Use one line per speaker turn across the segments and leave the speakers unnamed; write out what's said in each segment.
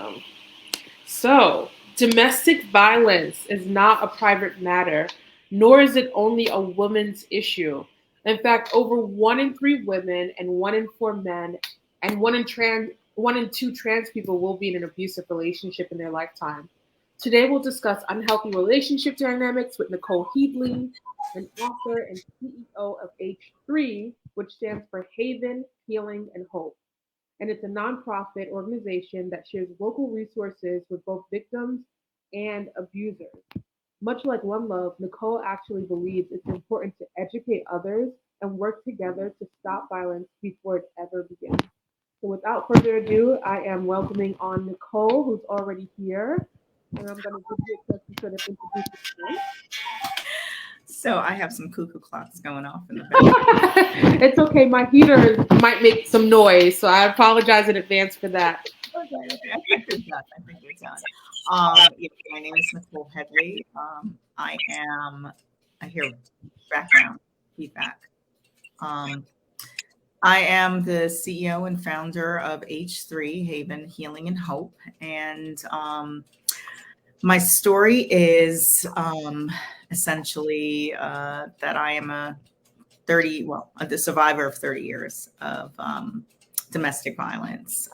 Awesome. So, domestic violence is not a private matter, nor is it only a woman's issue. In fact, over 1 in 3 women and 1 in 4 men and one in two trans people will be in an abusive relationship in their lifetime. Today we'll discuss unhealthy relationship dynamics with Nicol Headley, an author and CEO of H3, which stands for Haven, Healing, and Hope, and it's a nonprofit organization that shares local resources with both victims and abusers. Much like One Love, Nicole actually believes it's important to educate others and work together to stop violence before it ever begins. So, without further ado, I am welcoming on Nicole, who's already here, and I'm going to give you a chance to sort of introduce yourself.
So I have some cuckoo clocks going off in the back.
It's okay. My heater might make some noise, so I apologize in advance for that.
Okay, I think we're done. I think we're done. Yeah, my name is Nicol Headley. I hear background feedback. Um, I am the CEO and founder of H3, Haven, Healing, and Hope. And my story is essentially that I am the survivor of 30 years of domestic violence,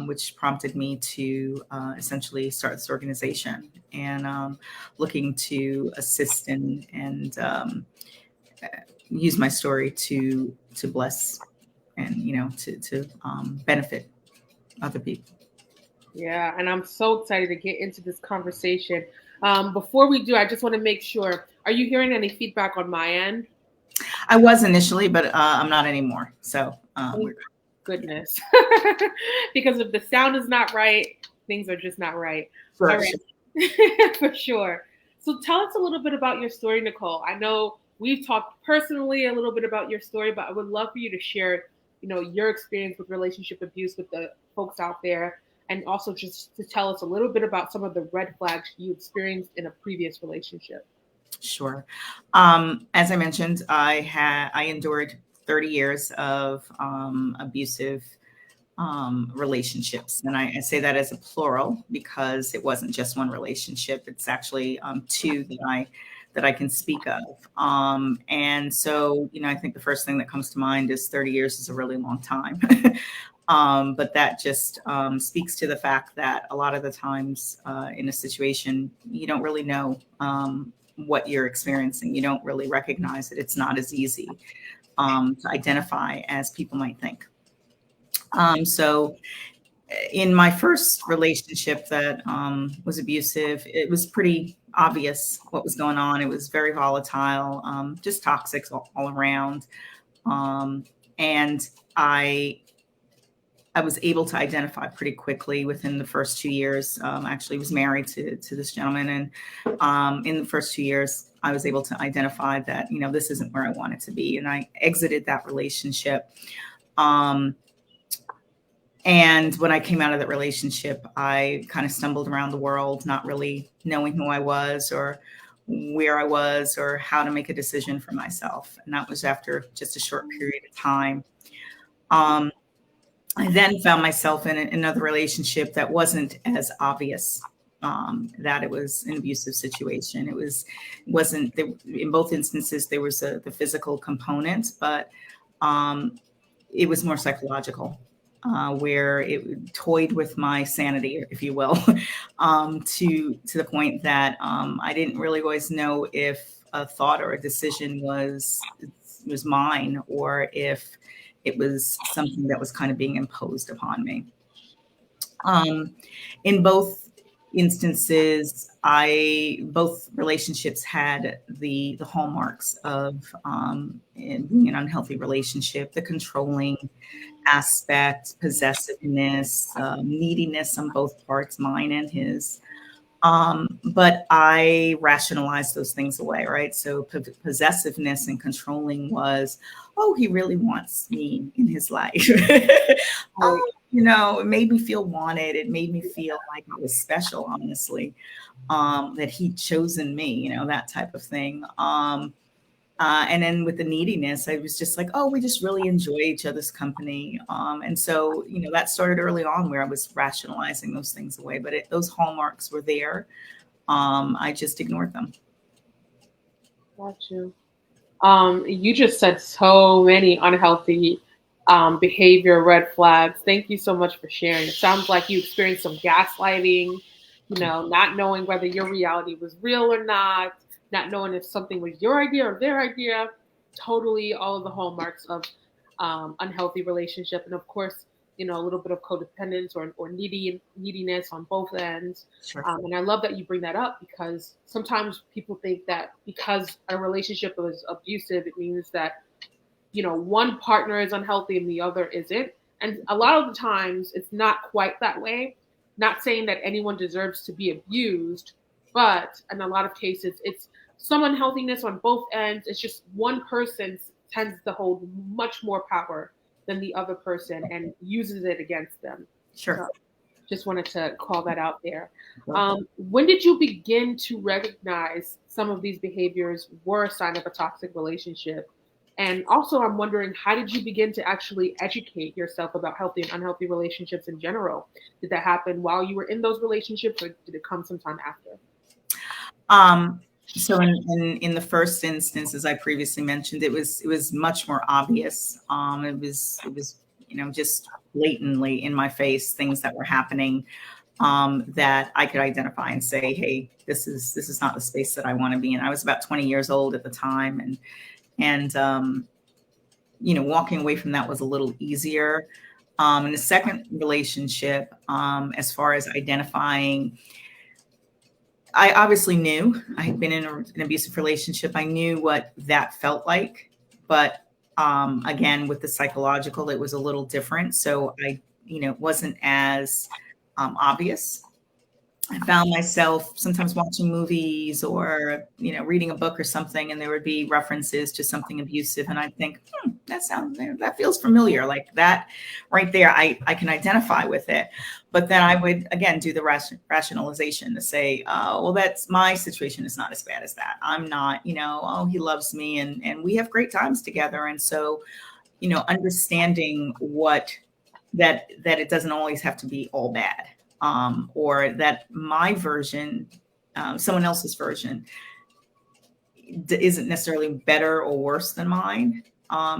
which prompted me to essentially start this organization and looking to assist and use my story to bless and to benefit other people.
Yeah, and I'm so excited to get into this conversation. Before we do, I just want to make sure, are you hearing any feedback on my end?
I was initially, but I'm not anymore. So
Thank goodness. Because if the sound is not right, things are just not right.
For
All right. For sure. So tell us a little bit about your story, Nicole. I know we've talked personally a little bit about your story, but I would love for you to share, your experience with relationship abuse with the folks out there, and also just to tell us a little bit about some of the red flags you experienced in a previous relationship.
Sure. As I mentioned, I endured 30 years of abusive relationships, and I say that as a plural because it wasn't just one relationship. It's actually two that I can speak of. And so, I think the first thing that comes to mind is 30 years is a really long time. But that just speaks to the fact that a lot of the times in a situation, you don't really know what you're experiencing. You don't really recognize it. It's not as easy to identify as people might think. So in my first relationship that was abusive, it was pretty obvious what was going on. It was very volatile, just toxic all around. And I was able to identify pretty quickly within the first 2 years. Actually was married to this gentleman. And in the first 2 years, I was able to identify that, this isn't where I wanted to be. And I exited that relationship. And when I came out of that relationship, I kind of stumbled around the world, not really knowing who I was or where I was or how to make a decision for myself. And that was after just a short period of time. I then found myself in another relationship that wasn't as obvious that it was an abusive situation. Wasn't in both instances there was the physical component, but it was more psychological, where it toyed with my sanity, if you will, to the point that I didn't really always know if a thought or a decision was mine or if it was something that was kind of being imposed upon me. In both instances, both relationships had the hallmarks of being an unhealthy relationship, the controlling aspect, possessiveness, neediness on both parts, mine and his. But I rationalized those things away, right? So possessiveness and controlling was, oh, he really wants me in his life. It made me feel wanted. It made me feel like I was special, honestly, that he'd chosen me, that type of thing. And then with the neediness, I was just like, oh, we just really enjoy each other's company. And so, that started early on where I was rationalizing those things away, but those hallmarks were there. I just ignored them.
Got you. You just said so many unhealthy behavior red flags. Thank you so much for sharing. It sounds like you experienced some gaslighting, not knowing whether your reality was real or not knowing if something was your idea or their idea. Totally all of the hallmarks of unhealthy relationship. And of course, a little bit of codependence or neediness on both ends.
Sure.
And I love that you bring that up because sometimes people think that because a relationship is abusive, it means that, one partner is unhealthy and the other isn't. And a lot of the times it's not quite that way. Not saying that anyone deserves to be abused, but in a lot of cases, it's some unhealthiness on both ends. It's just one person tends to hold much more power than the other person and uses it against them.
Sure.
So just wanted to call that out there. When did you begin to recognize some of these behaviors were a sign of a toxic relationship? And also, I'm wondering, how did you begin to actually educate yourself about healthy and unhealthy relationships in general? Did that happen while you were in those relationships, or did it come sometime after?
So in the first instance, as I previously mentioned, it was much more obvious. It was just blatantly in my face things that were happening that I could identify and say, hey, this is not the space that I want to be in. I was about 20 years old at the time, and walking away from that was a little easier. In the second relationship, as far as identifying, I obviously knew I had been in an abusive relationship. I knew what that felt like, but again, with the psychological, it was a little different. So it wasn't as obvious. I found myself sometimes watching movies or, reading a book or something, and there would be references to something abusive. And I'd think, that feels familiar. Like that right there, I can identify with it. But then I would, again, do the rationalization to say, well, that's my situation is not as bad as that. I'm not, oh, he loves me and we have great times together. And so, understanding that it doesn't always have to be all bad. Or that my version, someone else's version, isn't necessarily better or worse than mine.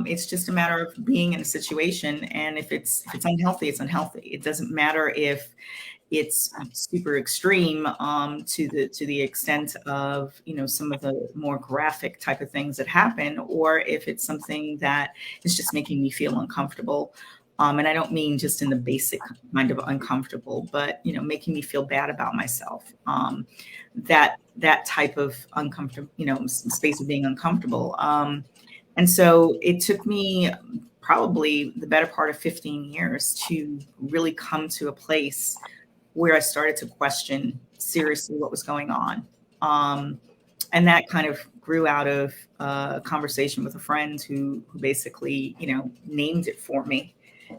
It's just a matter of being in a situation, and if it's unhealthy, it's unhealthy. It doesn't matter if it's super extreme to the extent of some of the more graphic type of things that happen, or if it's something that is just making me feel uncomfortable. And I don't mean just in the basic kind of uncomfortable, but, making me feel bad about myself. That type of uncomfortable, space of being uncomfortable. And so it took me probably the better part of 15 years to really come to a place where I started to question seriously what was going on. And that kind of grew out of a conversation with a friend who basically, named it for me.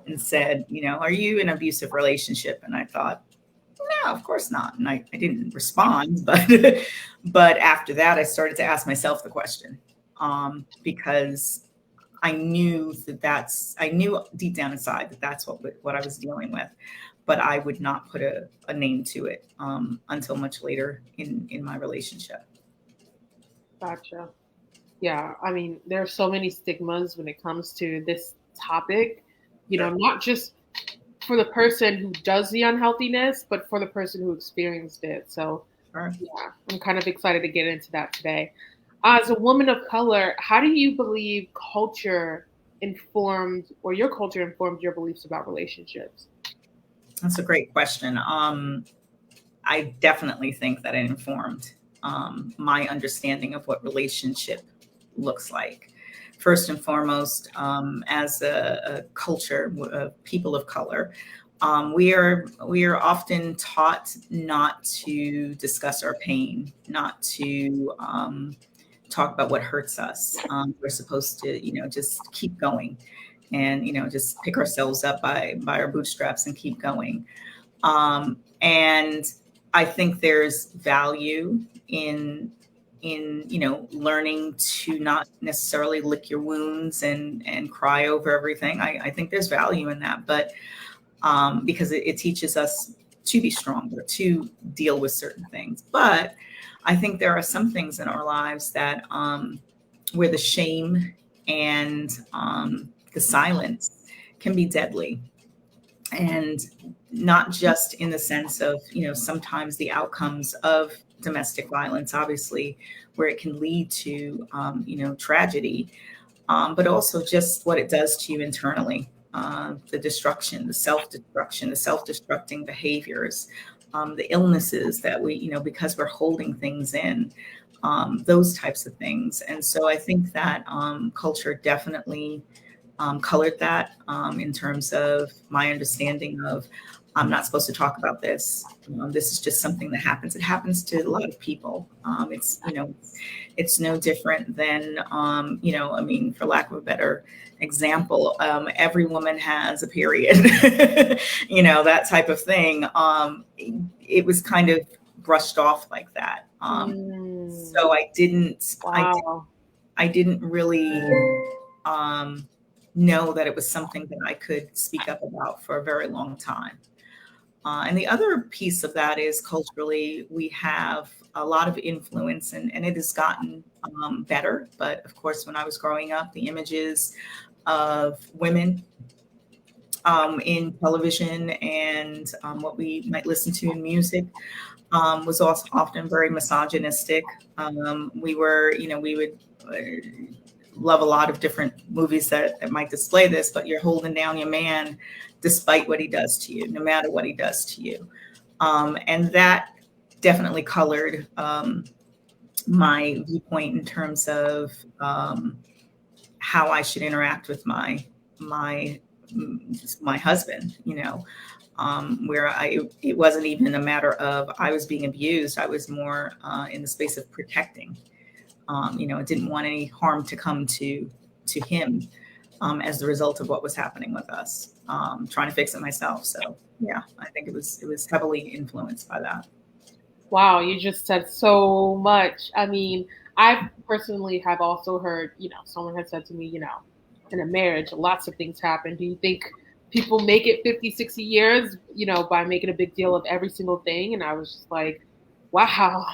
And said, are you in an abusive relationship? And I thought, no, of course not. And I didn't respond, but after that, I started to ask myself the question, because I knew I knew deep down inside that that's what I was dealing with, but I would not put a name to it until much later in my relationship.
Gotcha. Yeah, I mean, there are so many stigmas when it comes to this topic,
Sure.
not just for the person who does the unhealthiness, but for the person who experienced it. So,
Sure.
yeah, I'm kind of excited to get into that today. As a woman of color, how do you believe your culture informed your beliefs about relationships?
That's a great question. I definitely think that it informed my understanding of what relationship looks like. First and foremost, as a culture, people of color, we are often taught not to discuss our pain, not to talk about what hurts us. We're supposed to, just keep going, and just pick ourselves up by our bootstraps and keep going. And I think there's value in learning to not necessarily lick your wounds and cry over everything. I think there's value in that, but because it teaches us to be stronger, to deal with certain things. But I think there are some things in our lives that where the shame and the silence can be deadly. And not just in the sense of, sometimes the outcomes of domestic violence, obviously, where it can lead to, tragedy, but also just what it does to you internally, the destruction, the self-destruction, the self-destructing behaviors, the illnesses that we, because we're holding things in, those types of things. And so I think that culture definitely colored that in terms of my understanding of I'm not supposed to talk about this. This is just something that happens. It happens to a lot of people. It's no different than, for lack of a better example, every woman has a period, that type of thing. It was kind of brushed off like that. So
Wow.
I didn't really know that it was something that I could speak up about for a very long time. And the other piece of that is culturally, we have a lot of influence and it has gotten better. But of course, when I was growing up, the images of women in television and what we might listen to in music was also often very misogynistic. We would love a lot of different movies that might display this, but you're holding down your man despite what he does to you, no matter what he does to you. And that definitely colored my viewpoint in terms of how I should interact with my husband, where it wasn't even a matter of I was being abused. I was more in the space of protecting. I didn't want any harm to come to him as the result of what was happening with us. Trying to fix it myself. So yeah, I think it was heavily influenced by that.
Wow, you just said so much. I mean, I personally have also heard, someone had said to me, in a marriage, lots of things happen. Do you think people make it 50, 60 years, by making a big deal of every single thing? And I was just like, wow.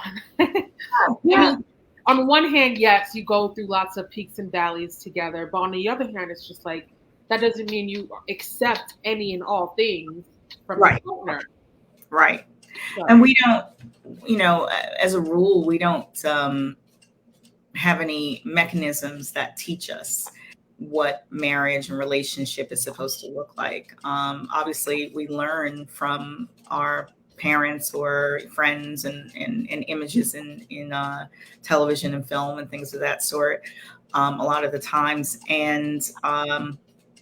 Yeah.
On one hand, yes, you go through lots of peaks and valleys together. But on the other hand, it's just like, that doesn't mean you accept any and all things from your
Right.
partner.
Right.
So,
And we don't, as a rule, we don't have any mechanisms that teach us what marriage and relationship is supposed to look like. Obviously, we learn from our parents or friends and images in television and film and things of that sort a lot of the times. And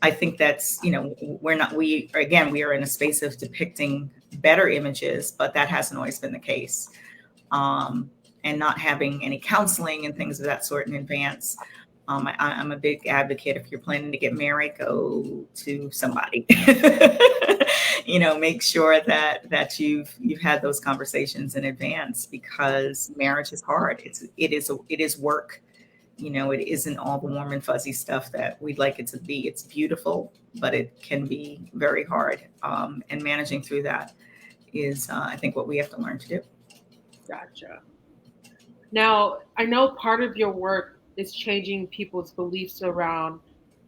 I think that's, we are in a space of depicting better images, but that hasn't always been the case. And not having any counseling and things of that sort in advance. I'm a big advocate. If you're planning to get married, go to somebody. Make sure that you've had those conversations in advance, because marriage is hard. It is work. It isn't all the warm and fuzzy stuff that we'd like it to be. It's beautiful, but it can be very hard. And managing through that is, I think, what we have to learn to do.
gotcha. Now, I know part of your work is changing people's beliefs around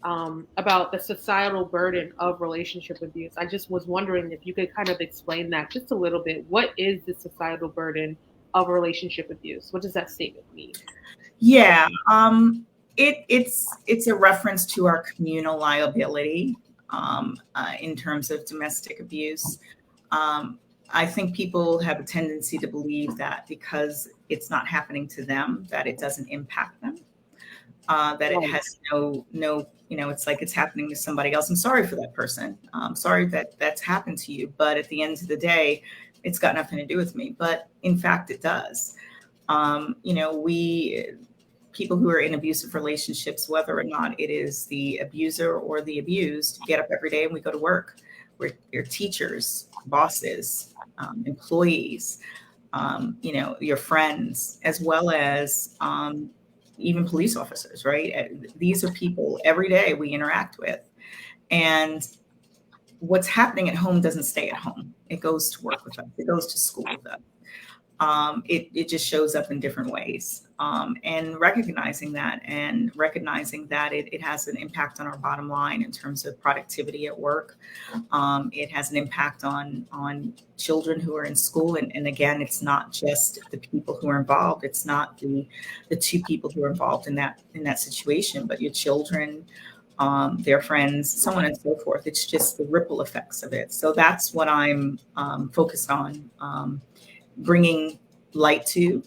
about the societal burden of relationship abuse. I just was wondering if you could kind of explain that just a little bit. What is the societal burden of relationship abuse? What does that statement mean?
Yeah, it's a reference to our communal liability in terms of domestic abuse. I think people have a tendency to believe that because it's not happening to them, that it doesn't impact them, that it has no, it's like it's happening to somebody else. I'm sorry for that person. I'm sorry that that's happened to you. But at the end of the day, it's got nothing to do with me. But in fact, it does. People who are in abusive relationships, whether or not it is the abuser or the abused, get up every day and we go to work. We're teachers, bosses, employees. your friends, as well as even police officers, right? These are people every day we interact with. And what's happening at home doesn't stay at home. It goes to work with us. It goes to school with us. It just shows up in different ways. And recognizing that it has an impact on our bottom line in terms of productivity at work. It has an impact on children who are in school. And again, it's not just the people who are involved. It's not the two people who are involved in that situation, but your children, their friends, so on and so forth. It's just the ripple effects of it. So that's what I'm focused on. Bringing light to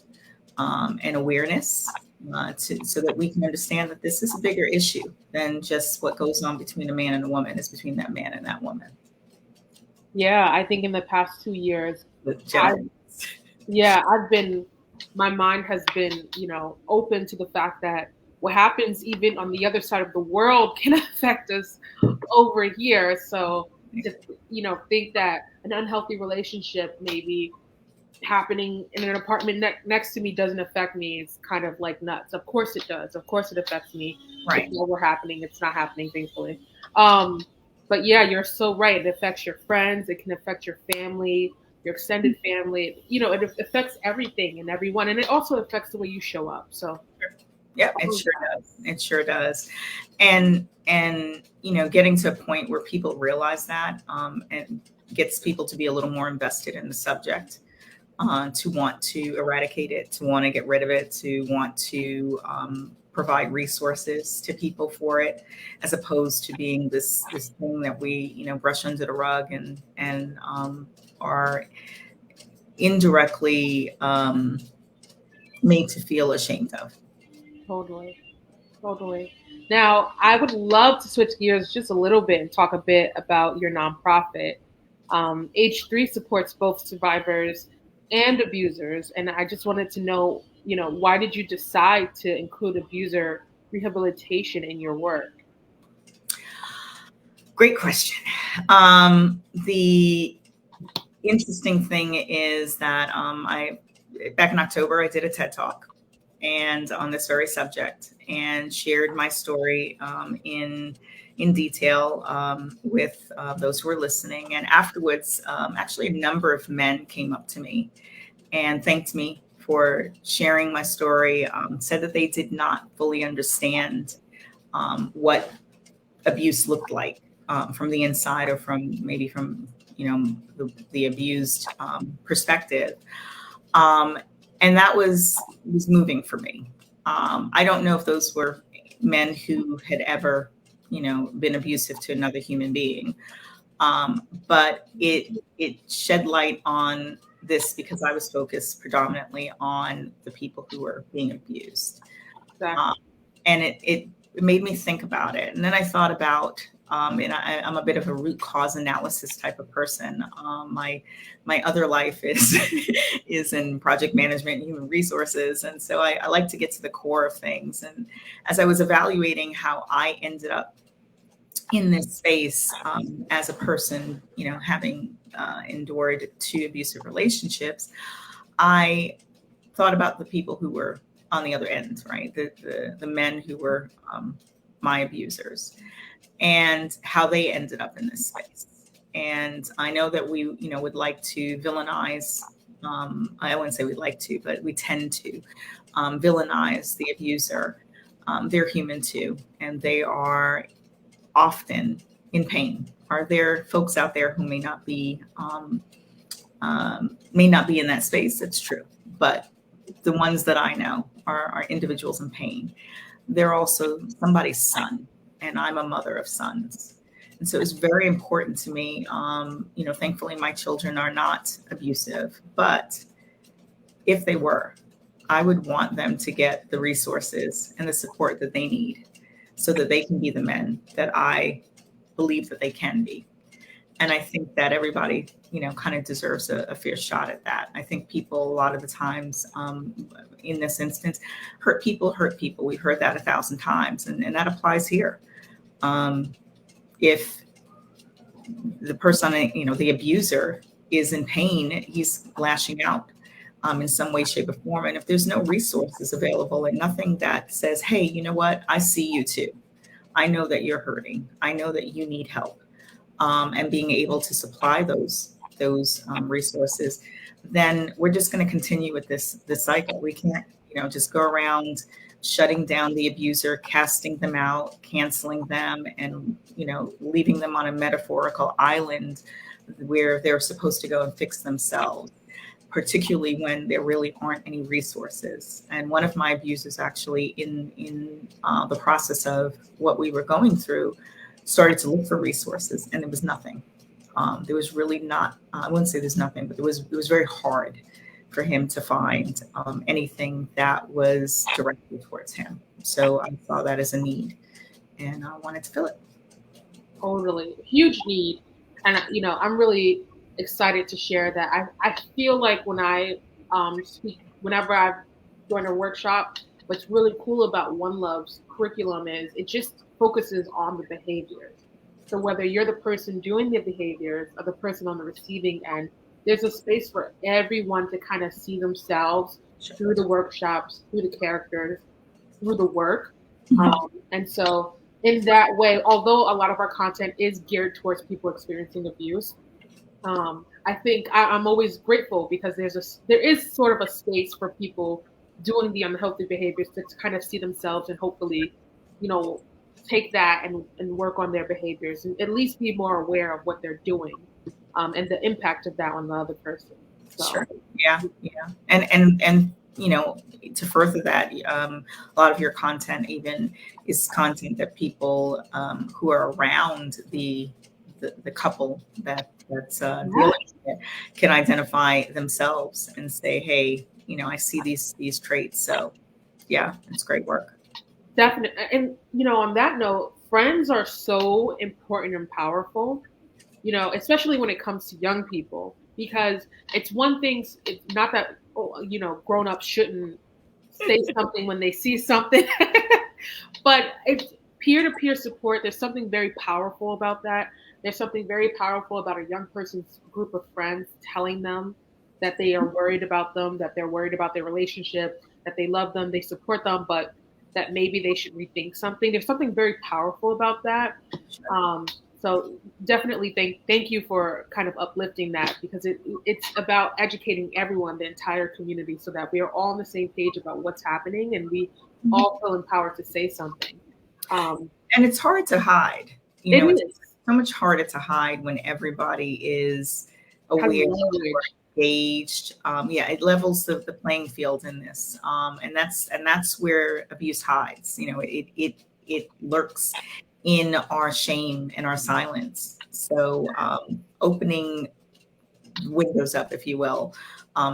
and awareness so that we can understand that this is a bigger issue than just what goes on between a man and a woman. It's between that man and that woman.
Yeah, I think in the past 2 years, my mind has been, open to the fact that what happens even on the other side of the world can affect us over here. So to, think that an unhealthy relationship maybe happening in an apartment next to me doesn't affect me is kind of like nuts. Of course it does. Of course it affects me.
Right.
It's never happening. It's not happening, thankfully. But yeah, you're so right. It affects your friends. It can affect your family, your extended family. It affects everything and everyone. And it also affects the way you show up. So
yeah, it sure does. It sure does. And getting to a point where people realize that and gets people to be a little more invested in the subject. To want to eradicate it, to want to get rid of it, to want to provide resources to people for it, as opposed to being this thing that we brush under the rug and are indirectly made to feel ashamed of.
Totally. Now, I would love to switch gears just a little bit and talk a bit about your nonprofit. H3 supports both survivors and abusers. And I just wanted to know, why did you decide to include abuser rehabilitation in your work?
Great question. The interesting thing is that back in October, I did a TED Talk and on this very subject and shared my story in detail with those who were listening. And afterwards, actually, a number of men came up to me and thanked me for sharing my story, said that they did not fully understand what abuse looked like from the inside or from the abused perspective. And that was moving for me. I don't know if those were men who had ever been abusive to another human being. But it shed light on this because I was focused predominantly on the people who were being abused.
Exactly.
And it made me think about it. And then I thought about, and I'm a bit of a root cause analysis type of person. My other life is in project management and human resources. And so I like to get to the core of things. And as I was evaluating how I ended up in this space as a person, having endured 2 abusive relationships, I thought about the people who were on the other end, right? The men who were my abusers and how they ended up in this space. And I know that we, would like to villainize, I wouldn't say we'd like to, but we tend to villainize the abuser. They're human too, and they are often in pain. Are there folks out there who may not be in that space? It's true, but the ones that I know are individuals in pain. They're also somebody's son, and I'm a mother of sons, and so it's very important to me. Thankfully, my children are not abusive, but if they were, I would want them to get the resources and the support that they need, so that they can be the men that I believe that they can be. And I think that everybody, kind of deserves a fair shot at that. I think people, a lot of the times, in this instance, hurt people. We've heard that 1,000 times, and that applies here. If the person, the abuser is in pain, he's lashing out. in some way, shape, or form. And if there's no resources available and nothing that says, hey, you know what, I see you too. I know that you're hurting. I know that you need help. And being able to supply those resources, then we're just going to continue with this cycle. We can't, just go around shutting down the abuser, casting them out, canceling them, and leaving them on a metaphorical island where they're supposed to go and fix themselves, particularly when there really aren't any resources. And one of my abusers actually in the process of what we were going through started to look for resources, and there was nothing. There was really not, I wouldn't say there's nothing, but it was very hard for him to find anything that was directed towards him. So I saw that as a need, and I wanted to fill it.
Totally. Huge need. And, I'm really excited to share that. I feel like when I speak, whenever I've joined a workshop, what's really cool about One Love's curriculum is it just focuses on the behaviors. So whether you're the person doing the behaviors or the person on the receiving end, there's a space for everyone to kind of see themselves through the workshops, through the characters, through the work. And so in that way, although a lot of our content is geared towards people experiencing abuse, I think I'm always grateful because there is sort of a space for people doing the unhealthy behaviors to kind of see themselves and hopefully, take that and work on their behaviors and at least be more aware of what they're doing, and the impact of that on the other person. So.
Sure. Yeah. And to further that, a lot of your content even is content that people who are around the couple that's dealing with it can identify themselves and say, hey, I see these traits. So yeah, it's great work.
Definitely. And, on that note, friends are so important and powerful, especially when it comes to young people, because it's one thing, it's not that, grown-ups shouldn't say something when they see something, but it's peer-to-peer support. There's something very powerful about that. There's something very powerful about a young person's group of friends telling them that they are worried about them, that they're worried about their relationship, that they love them, they support them, but that maybe they should rethink something. There's something very powerful about that. So definitely thank you for kind of uplifting that, because it's about educating everyone, the entire community, so that we are all on the same page about what's happening and we all feel empowered to say something.
And it's hard to hide. It's so much harder to hide when everybody is aware, engaged. It levels the playing field in this, and that's where abuse hides. It lurks in our shame and our silence. So opening windows up, if you will,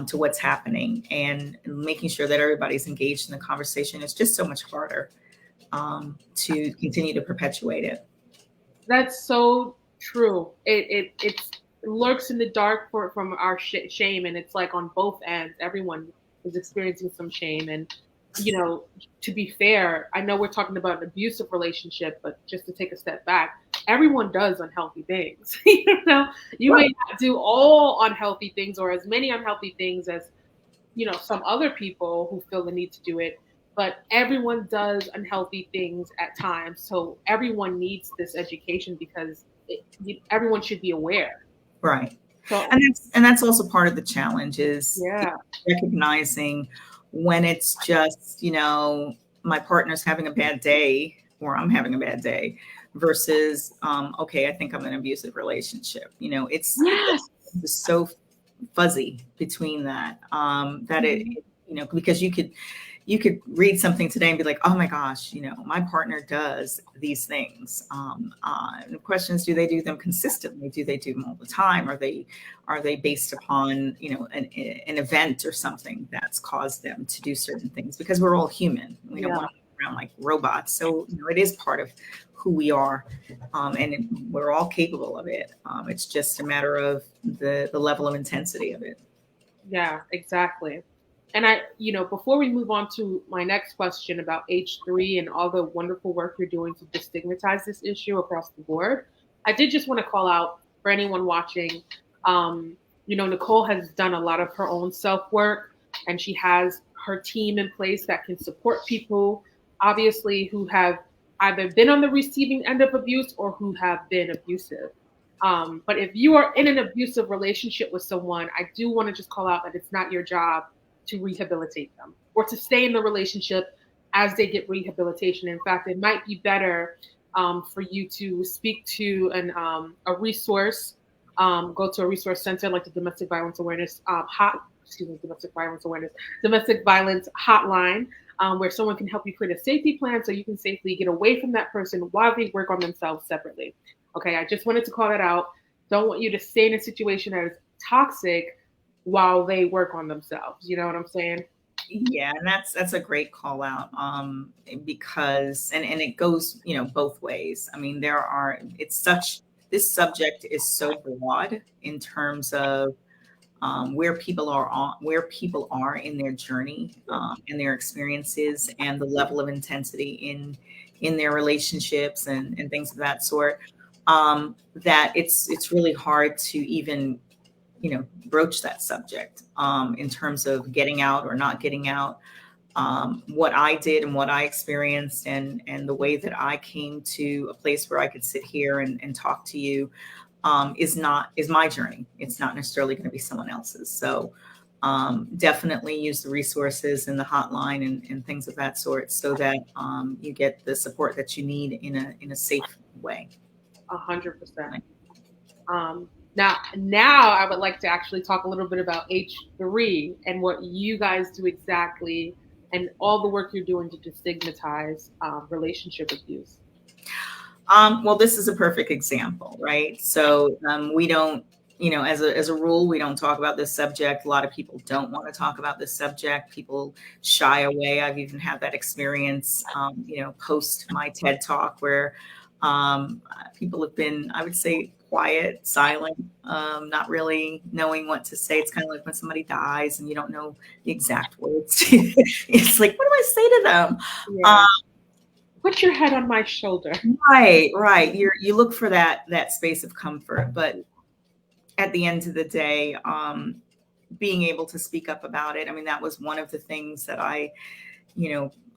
to what's happening and making sure that everybody's engaged in the conversation is just so much harder to continue to perpetuate it.
That's so true. It lurks in the dark from our shame, and it's like on both ends. Everyone is experiencing some shame, and to be fair, I know we're talking about an abusive relationship, but just to take a step back, everyone does unhealthy things. You may not do all unhealthy things or as many unhealthy things as some other people who feel the need to do it. But everyone does unhealthy things at times. So everyone needs this education because everyone should be aware.
Right. So, and that's also part of the challenge is recognizing when it's just, my partner's having a bad day or I'm having a bad day versus, okay, I think I'm in an abusive relationship. It's so fuzzy between that, because you could read something today and be like, oh my gosh, my partner does these things. The question is, do they do them consistently? Do they do them all the time? Are they based upon, an event or something that's caused them to do certain things? Because we're all human. We don't want to be around like robots. So it is part of who we are. And we're all capable of it. It's just a matter of the level of intensity of it.
Yeah, exactly. And before we move on to my next question about H3 and all the wonderful work you're doing to destigmatize this issue across the board, I did just want to call out for anyone watching, Nicol has done a lot of her own self-work. and she has her team in place that can support people, obviously, who have either been on the receiving end of abuse or who have been abusive. But if you are in an abusive relationship with someone, I do want to just call out that it's not your job to rehabilitate them or to stay in the relationship as they get rehabilitation. In fact, it might be better for you to speak to a resource, go to a resource center like the Domestic Violence Awareness Domestic Violence Hotline, where someone can help you create a safety plan so you can safely get away from that person while they work on themselves separately. Okay, I just wanted to call that out. Don't want you to stay in a situation that is toxic while they work on themselves. You know what I'm saying?
Yeah, and that's a great call out, because and it goes, both ways. I mean, this subject is so broad in terms of where people are in their journey, and their experiences, and the level of intensity in their relationships and things of that sort, that it's really hard to even broach that subject, in terms of getting out or not getting out. What I did and what I experienced, and the way that I came to a place where I could sit here and talk to you, is my journey. It's not necessarily going to be someone else's. So definitely use the resources and the hotline and things of that sort, so that you get the support that you need in a safe way.
100%. Now I would like to actually talk a little bit about H3 and what you guys do exactly, and all the work you're doing to destigmatize relationship abuse.
Well, this is a perfect example, right? So we don't, as a rule, we don't talk about this subject. A lot of people don't want to talk about this subject. People shy away. I've even had that experience, post my TED Talk, where people have been, I would say, quiet, silent, not really knowing what to say. It's kind of like when somebody dies and you don't know the exact words. It's like, what do I say to them?
Yeah. Put your head on my shoulder.
Right. You look for that space of comfort, but at the end of the day, being able to speak up about it. I mean, that was one of the things that I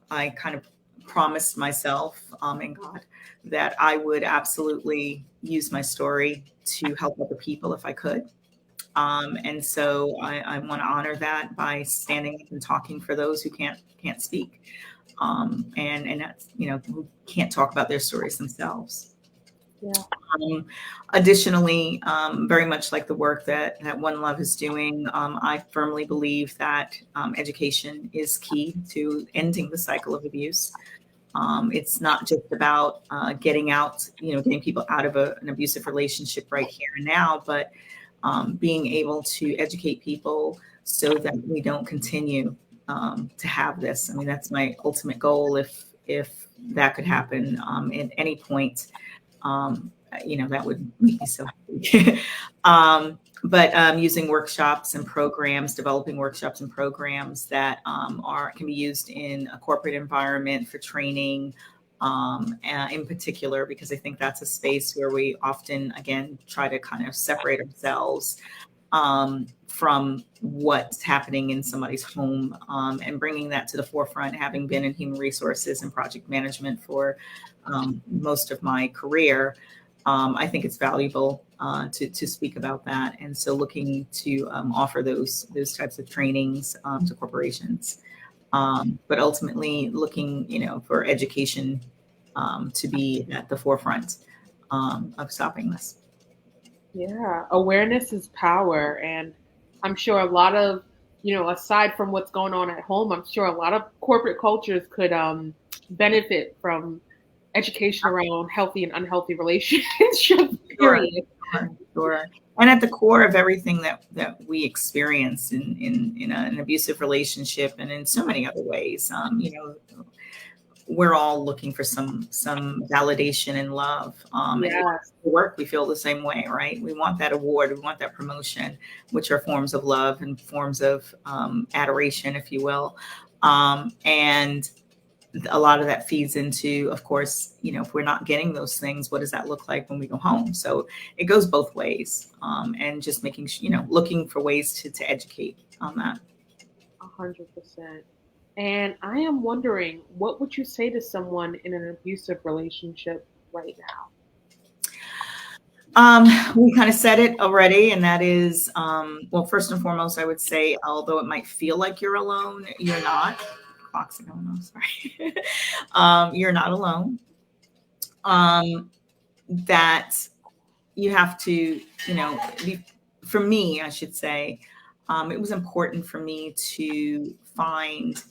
kind of promised myself, and God, that I would absolutely use my story to help other people if I could. And so I want to honor that by standing up and talking for those who can't speak, and that's, who can't talk about their stories themselves.
Yeah.
Additionally, very much like the work that One Love is doing, I firmly believe that education is key to ending the cycle of abuse. It's not just about getting people out of an abusive relationship right here and now, but being able to educate people so that we don't continue to have this. I mean, that's my ultimate goal. If that could happen at any point, that would make me so happy. But using workshops and programs, developing workshops and programs that can be used in a corporate environment for training, in particular, because I think that's a space where we often, again, try to kind of separate ourselves from what's happening in somebody's home, and bringing that to the forefront. Having been in human resources and project management for most of my career, I think it's valuable to speak about that. And so looking to offer those types of trainings to corporations, but ultimately looking, for education to be at the forefront of stopping this.
Yeah, awareness is power. And I'm sure a lot of, aside from what's going on at home, I'm sure a lot of corporate cultures could benefit from education around healthy and unhealthy relationships, period.
Sure. And at the core of everything that we experience in an abusive relationship, and in so many other ways, we're all looking for some validation and love.
Yes.
And work, we feel the same way, right? We want that award, we want that promotion, which are forms of love and forms of adoration, if you will. And a lot of that feeds into, of course, if we're not getting those things, what does that look like when we go home? So it goes both ways, and just making looking for ways to educate on that.
100%. And I am wondering, what would you say to someone in an abusive relationship right now?
We kind of said it already, and that is, well, first and foremost, I would say, although it might feel like you're alone, you're not. Clock's going on, sorry. You're not alone. That you have to, for me, I should say, it was important for me to find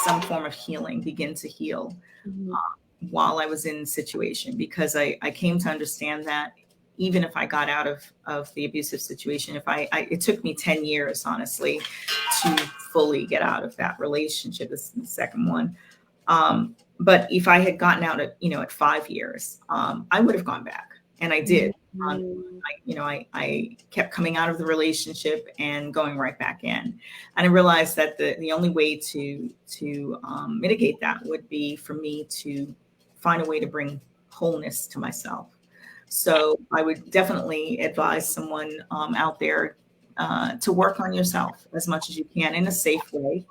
some form of healing, begin to heal
Mhm.
while I was in the situation, because I came to understand that even if I got out of the abusive situation, if it took me 10 years, honestly, to fully get out of that relationship. This is the second one. But if I had gotten out at 5 years, I would have gone back, and I did.
Mhm.
I kept coming out of the relationship and going right back in, and I realized that the only way to mitigate that would be for me to find a way to bring wholeness to myself. So I would definitely advise someone out there to work on yourself as much as you can in a safe way,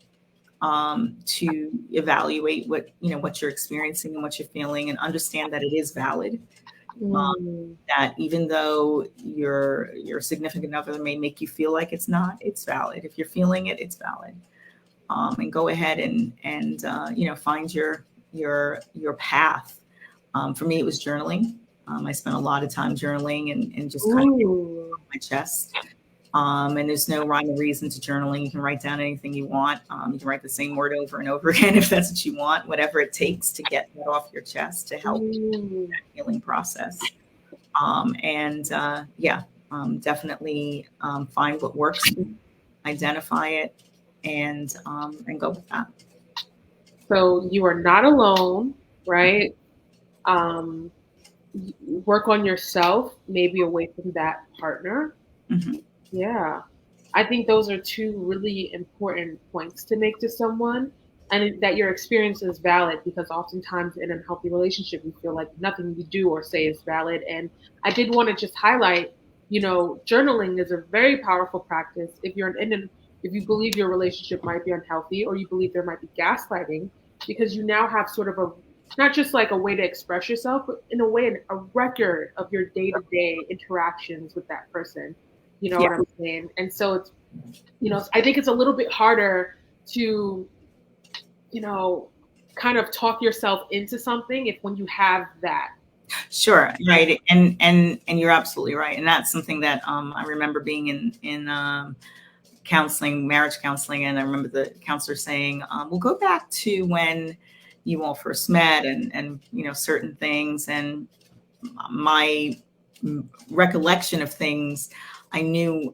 to evaluate what you're experiencing and what you're feeling, and understand that it is valid.
Mm.
That even though your significant other may make you feel like it's not, it's valid. If you're feeling it, it's valid. And go ahead and find your path. For me, it was journaling. I spent a lot of time journaling and just kind of getting
Ooh.
off my chest. And there's no rhyme or reason to journaling. You can write down anything you want. You can write the same word over and over again if that's what you want, whatever it takes to get that off your chest to help
Mm.
that healing process. Definitely find what works, identify it, and go with that.
So you are not alone, right? Um, Work on yourself, maybe away from that partner.
Mhm.
Yeah. I think those are two really important points to make to someone, and that your experience is valid, because oftentimes in a healthy relationship, we feel like nothing we do or say is valid. And I did want to just highlight, journaling is a very powerful practice. If you believe your relationship might be unhealthy, or you believe there might be gaslighting, because you now have sort of not just like a way to express yourself, but in a way, a record of your day to day interactions with that person. You know
Yeah,
what I'm saying? And so I think it's a little bit harder to, you know, kind of talk yourself into something if when you have that.
sure, right, and you're absolutely right, and that's something that I remember being in counseling, marriage counseling, and I remember the counselor saying, "We'll go back to when you all first met, and certain things." And my recollection of things I knew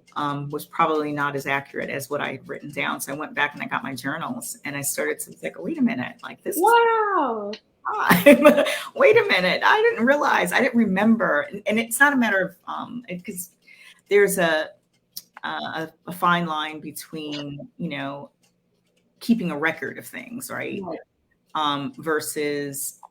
was probably not as accurate as what I had written down. So I went back and I got my journals and I started to think, wait a minute, like this is
Wow.
time. Wait a minute, I didn't realize, I didn't remember, and it's not a matter of because there's a fine line between keeping a record of things, right,
Right.
versus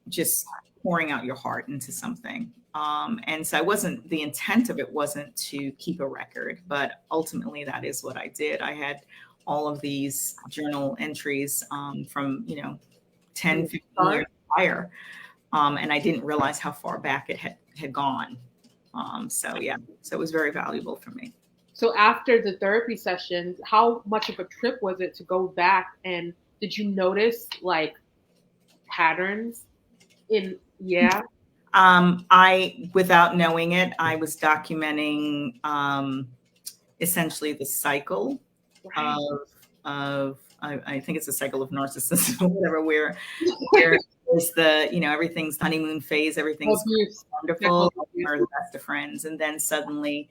just pouring out your heart into something. And so the intent of it wasn't to keep a record, but ultimately that is what I did. I had all of these journal entries from, 10,
From the
15 years
start.
prior. And I didn't realize how far back it had gone. So it was very valuable for me.
So after the therapy sessions, how much of a trip was it to go back, and did you notice like patterns in, yeah?
Without knowing it, I was documenting essentially the cycle
Right.
of I think it's a cycle of narcissism or whatever, where there's everything's honeymoon phase, everything's
Abuse.
wonderful,
Cycle of abuse.
we're the best of friends, and then suddenly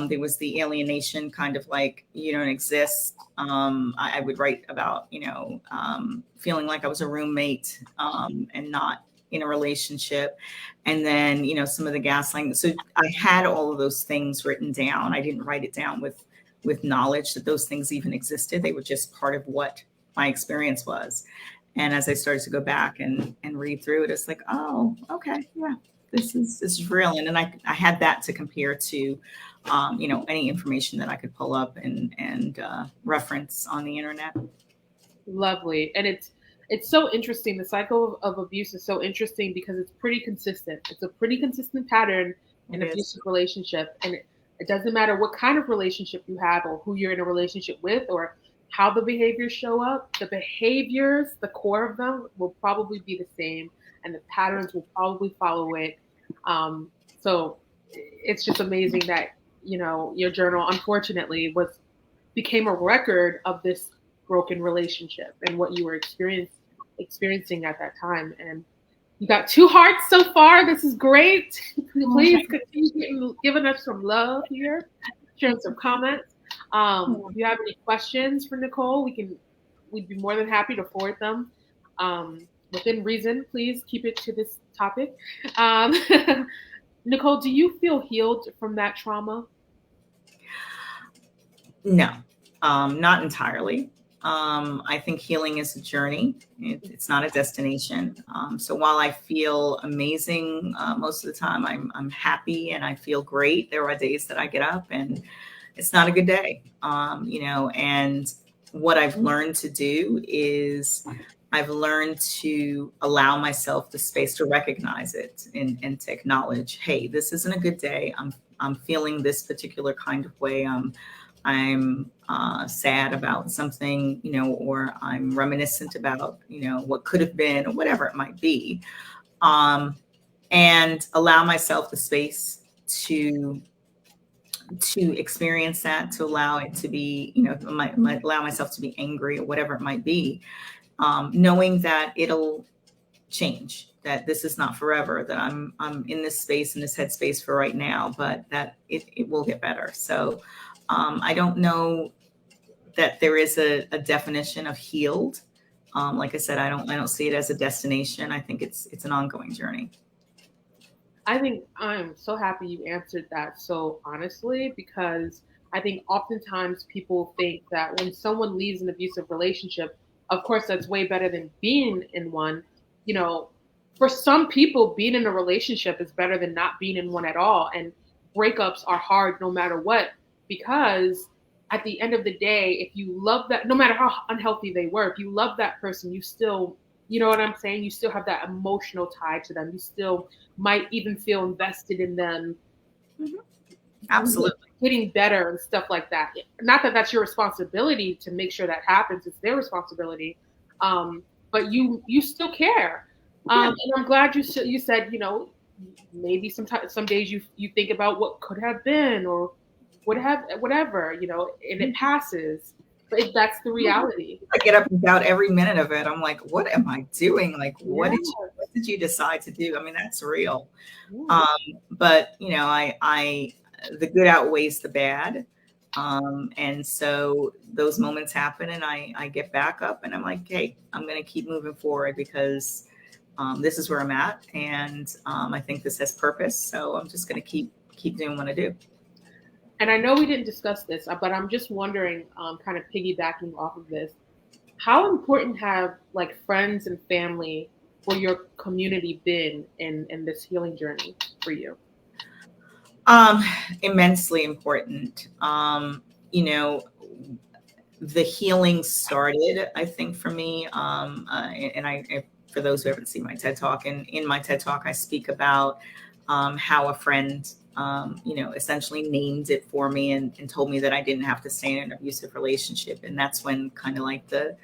there was the alienation, kind of like you don't exist. I would write about feeling like I was a roommate and not in a relationship, and then some of the gaslighting. So I had all of those things written down. I didn't write it down with knowledge that those things even existed. They were just part of what my experience was. And as I started to go back and read through it, it's like, oh, okay, yeah, this is real. And then I had that to compare to, any information that I could pull up and reference on the internet.
Lovely. And it's so interesting. The cycle of abuse is so interesting because it's pretty consistent. It's a pretty consistent pattern in
It is.
abusive relationship. And it doesn't matter what kind of relationship you have or who you're in a relationship with or how the behaviors show up. The behaviors, the core of them will probably be the same and the patterns will probably follow it. So it's just amazing that, your journal unfortunately became a record of this broken relationship and what you were experiencing at that time. And you got 2 hearts so far. This is great. Please continue giving us some love here, sharing some comments. If you have any questions for Nicol, we'd be more than happy to forward them. Within reason, please keep it to this topic. Um, Nicol, do you feel healed from that trauma?
No, not entirely. I think healing is a journey. It's not a destination. So while I feel amazing most of the time, I'm happy and I feel great. There are days that I get up and it's not a good day. And what I've learned to do is I've learned to allow myself the space to recognize it and to acknowledge, hey, this isn't a good day. I'm feeling this particular kind of way. I'm sad about something, or I'm reminiscent about, what could have been or whatever it might be. And allow myself the space to experience that, to allow it to be, allow myself to be angry or whatever it might be, knowing that it'll change, that this is not forever, that I'm in this space, in this headspace for right now, but that it will get better. So I don't know that there is a definition of healed. Like I said, I don't see it as a destination. I think it's an ongoing journey.
I think I'm so happy you answered that so honestly because I think oftentimes people think that when someone leaves an abusive relationship, of course, that's way better than being in one. You know, for some people, being in a relationship is better than not being in one at all. And breakups are hard no matter what because at the end of the day, if you love that, no matter how unhealthy they were, if you love that person, you still, you know what I'm saying? You still have that emotional tie to them. You still might even feel invested in them.
Mm-hmm. Absolutely.
Getting better and stuff like that. Not that that's your responsibility to make sure that happens. It's their responsibility. But you still care. And I'm glad you said, maybe sometimes some days you think about what could have been or would have whatever, and it passes. But that's the reality.
I get up and doubt every minute of it. I'm like, what am I doing? Like, what did you decide to do? I mean, that's real. But I the good outweighs the bad. And so those moments happen and I get back up and I'm like, hey, I'm going to keep moving forward because this is where I'm at. And I think this has purpose. So I'm just going to keep doing what I do.
And I know we didn't discuss this, but I'm just wondering, kind of piggybacking off of this, how important have like friends and family for your community been in this healing journey for you?
Immensely important. The healing started, I think, for me. For those who haven't seen my TED Talk, and in my TED Talk, I speak about how a friend, essentially named it for me and told me that I didn't have to stay in an abusive relationship. And that's when kind of like the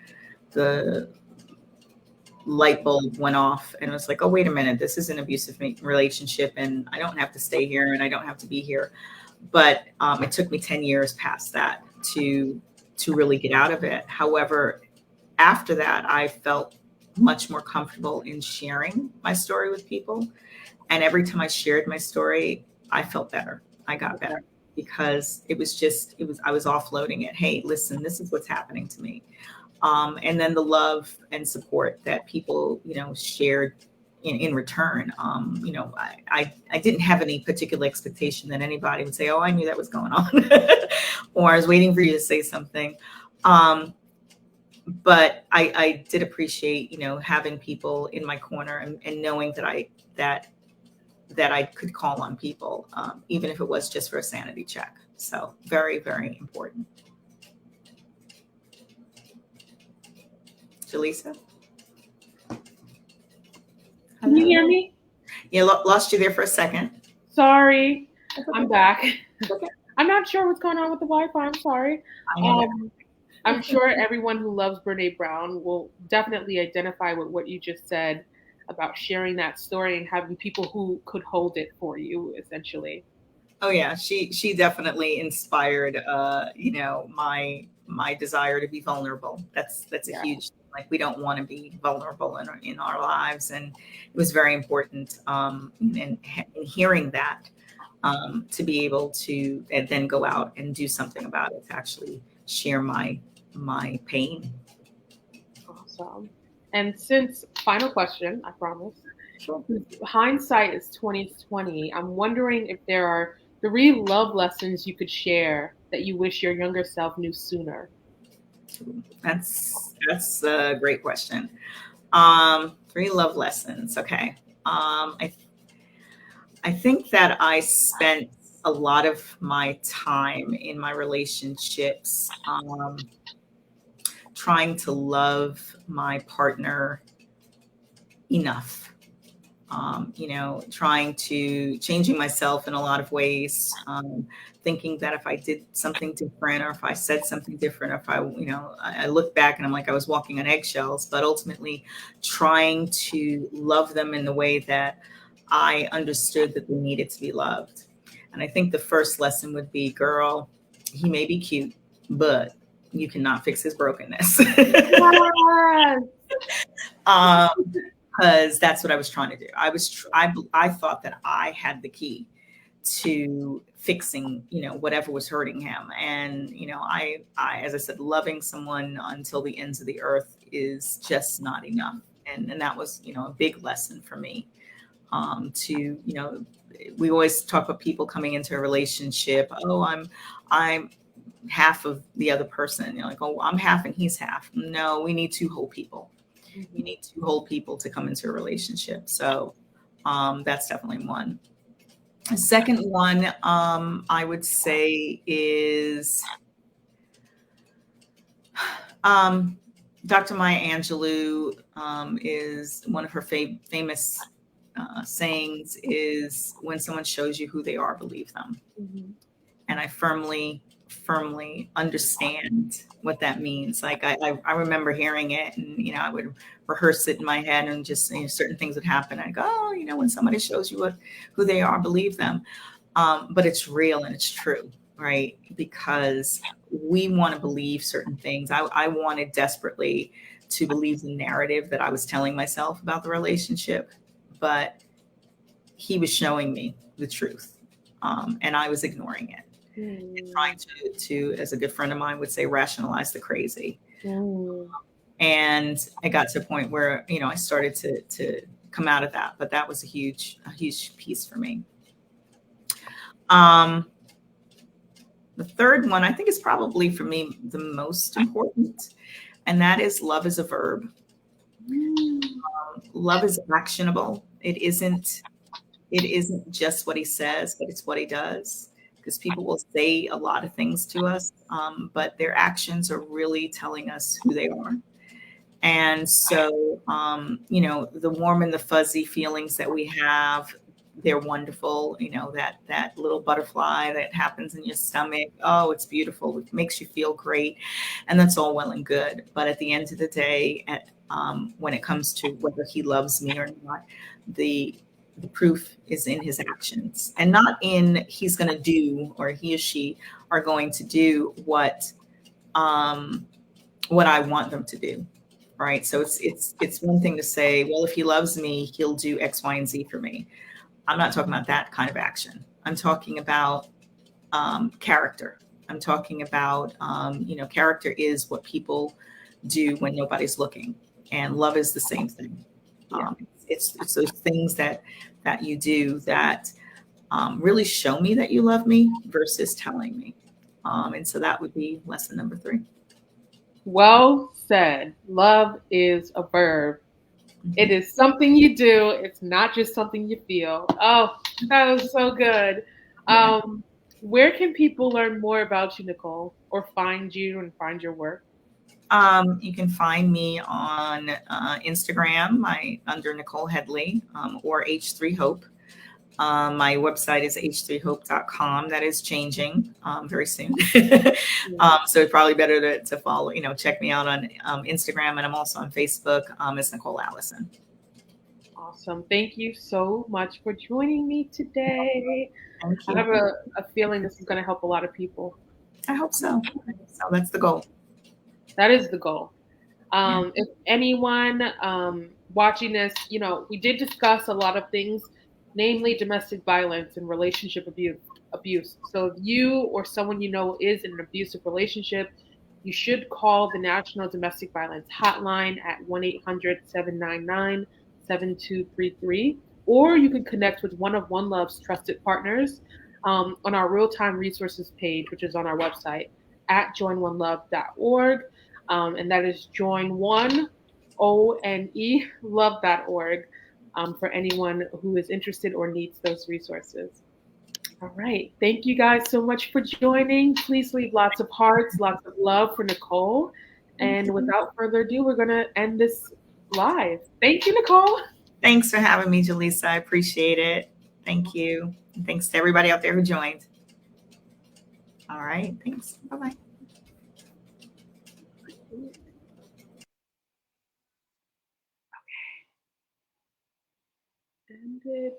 light bulb went off and it was like, oh, wait a minute, this is an abusive relationship and I don't have to stay here and I don't have to be here. But it took me 10 years past that to really get out of it. However, after that, I felt much more comfortable in sharing my story with people. And every time I shared my story, I felt better. I got better because I was offloading it. Hey, listen, this is what's happening to me. And then the love and support that people, shared in return. I didn't have any particular expectation that anybody would say, oh, I knew that was going on, or I was waiting for you to say something. But I did appreciate, having people in my corner and knowing that that I could call on people, even if it was just for a sanity check. So very, very important. Jaleesa?
Can you hear me?
Yeah, lost you there for a second.
Sorry,
That's okay.
I'm back.
Okay.
I'm not sure what's going on with the Wi-Fi. I'm sorry.
I know that.
I'm sure everyone who loves Brene Brown will definitely identify with what you just said about sharing that story and having people who could hold it for you, essentially.
Oh yeah, she definitely inspired my desire to be vulnerable. That's a
Yeah.
huge thing. Like we don't want to be vulnerable in our lives, and it was very important in hearing that, to be able to and then go out and do something about it, to actually share my pain.
Awesome. And since final question, I promise.
Sure.
Hindsight is 2020. I'm wondering if there are 3 love lessons you could share that you wish your younger self knew sooner.
That's a great question. 3 love lessons. Okay. I think that I spent a lot of my time in my relationships trying to love my partner enough. Trying to changing myself in a lot of ways, thinking that if I did something different or if I said something different, or if I look back and I'm like I was walking on eggshells, but ultimately trying to love them in the way that I understood that they needed to be loved. And I think the first lesson would be, girl, he may be cute, but you cannot fix his brokenness.
Yes.
Because that's what I was trying to do. I thought that I had the key to fixing, whatever was hurting him. And, I, as I said, loving someone until the ends of the earth is just not enough. And that was, a big lesson for me. We always talk about people coming into a relationship. Oh, I'm half of the other person. Like, oh, I'm half and he's half. No, we need 2 whole people. You need 2 whole people to come into a relationship. So that's definitely one. The second one, I would say is Dr. Maya Angelou, is one of her famous sayings is, when someone shows you who they are, believe them.
Mm-hmm.
And I firmly understand what that means. Like I remember hearing it, and I would rehearse it in my head, and just certain things would happen. I go, oh, when somebody shows you who they are, believe them. But it's real and it's true, right? Because we want to believe certain things. I wanted desperately to believe the narrative that I was telling myself about the relationship, but he was showing me the truth, and I was ignoring it. And trying to, as a good friend of mine would say, rationalize the crazy. And I got to a point where, I started to come out of that, but that was a huge piece for me. The third one, I think, is probably for me the most important, and that is love is a verb. Love is actionable. It isn't just what he says, but it's what he does. Because people will say a lot of things to us, but their actions are really telling us who they are. And so, the warm and the fuzzy feelings that we have, they're wonderful. That little butterfly that happens in your stomach. Oh, it's beautiful. It makes you feel great. And that's all well and good. But at the end of the day, when it comes to whether he loves me or not, the proof is in his actions, and not in he's going to do, or he or she are going to do what I want them to do. Right. So it's one thing to say, well, if he loves me, he'll do X, Y, and Z for me. I'm not talking about that kind of action. I'm talking about character. I'm talking about, character is what people do when nobody's looking, and love is the same thing. It's those things that you do that really show me that you love me versus telling me. And so that would be lesson number 3.
Well said. Love is a verb. It is something you do. It's not just something you feel. Oh, that was so good.
Yeah.
Where can people learn more about you, Nicole, or find you and find your work?
You can find me on Instagram, under Nicol Headley, or H3 Hope. My website is h3hope.com. That is changing very soon. So it's probably better to follow, check me out on Instagram. And I'm also on Facebook as Nicole Allison.
Awesome. Thank you so much for joining me today.
Thank
I have
you.
a feeling this is going to help a lot of people.
I hope so. So that's the goal.
That is the goal.
Yeah.
If anyone watching this, we did discuss a lot of things, namely domestic violence and relationship abuse. So if you or someone you know is in an abusive relationship, you should call the National Domestic Violence Hotline at 1-800-799-7233, or you can connect with one of One Love's trusted partners on our real-time resources page, which is on our website at joinonelove.org. And that is joinonelove.org for anyone who is interested or needs those resources. All right. Thank you guys so much for joining. Please leave lots of hearts, lots of love for Nicole. And without further ado, we're going to end this live. Thank you, Nicole.
Thanks for having me, Jaleesa. I appreciate it. Thank you. And thanks to everybody out there who joined. All right. Thanks. Bye-bye.
Ended.